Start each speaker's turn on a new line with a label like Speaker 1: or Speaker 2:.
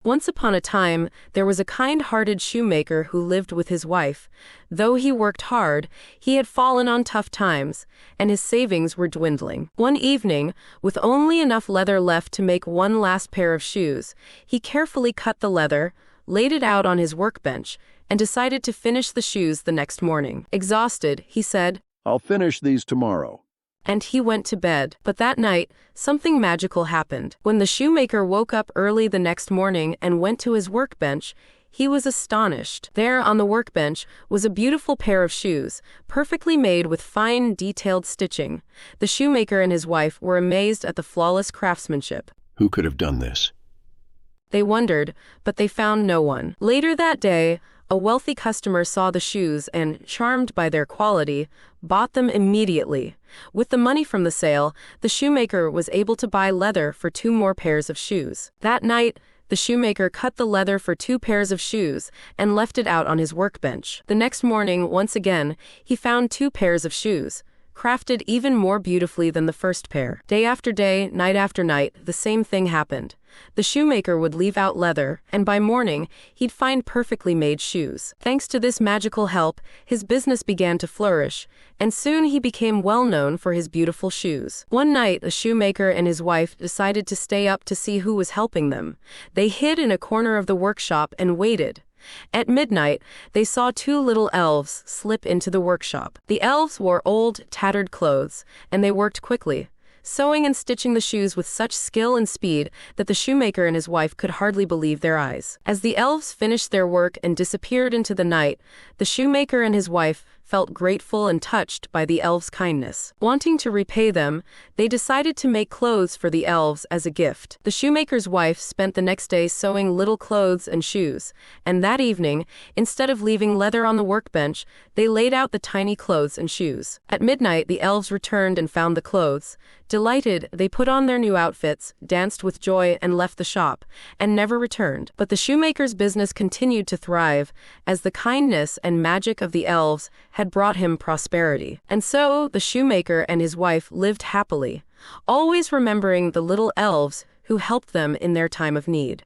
Speaker 1: Once upon a time, there was a kind-hearted shoemaker who lived with his wife. Though he worked hard, he had fallen on tough times, and his savings were dwindling. One evening, with only enough leather left to make one last pair of shoes, he carefully cut the leather, laid it out on his workbench, and decided to finish the shoes the next morning. Exhausted, he said,
Speaker 2: "I'll finish these tomorrow."
Speaker 1: And he went to bed. But that night, something magical happened. When the shoemaker woke up early the next morning and went to his workbench, he was astonished. There on the workbench was a beautiful pair of shoes, perfectly made with fine, detailed stitching. The shoemaker and his wife were amazed at the flawless craftsmanship.
Speaker 2: Who could have done this?
Speaker 1: They wondered, but they found no one. Later that day, a wealthy customer saw the shoes and, charmed by their quality, bought them immediately. With the money from the sale, the shoemaker was able to buy leather for 2 more pairs of shoes. That night, the shoemaker cut the leather for 2 pairs of shoes and left it out on his workbench. The next morning, once again, he found 2 pairs of shoes, crafted even more beautifully than the first pair. Day after day, night after night, the same thing happened. The shoemaker would leave out leather, and by morning, he'd find perfectly made shoes. Thanks to this magical help, his business began to flourish, and soon he became well known for his beautiful shoes. One night, the shoemaker and his wife decided to stay up to see who was helping them. They hid in a corner of the workshop and waited. At midnight, they saw 2 little elves slip into the workshop. The elves wore old, tattered clothes, and they worked quickly, sewing and stitching the shoes with such skill and speed that the shoemaker and his wife could hardly believe their eyes. As the elves finished their work and disappeared into the night, the shoemaker and his wife felt grateful and touched by the elves' kindness. Wanting to repay them, they decided to make clothes for the elves as a gift. The shoemaker's wife spent the next day sewing little clothes and shoes, and that evening, instead of leaving leather on the workbench, they laid out the tiny clothes and shoes. At midnight, the elves returned and found the clothes. Delighted, they put on their new outfits, danced with joy, and left the shop, and never returned. But the shoemaker's business continued to thrive, as the kindness and magic of the elves had brought him prosperity. And so, the shoemaker and his wife lived happily, always remembering the little elves who helped them in their time of need.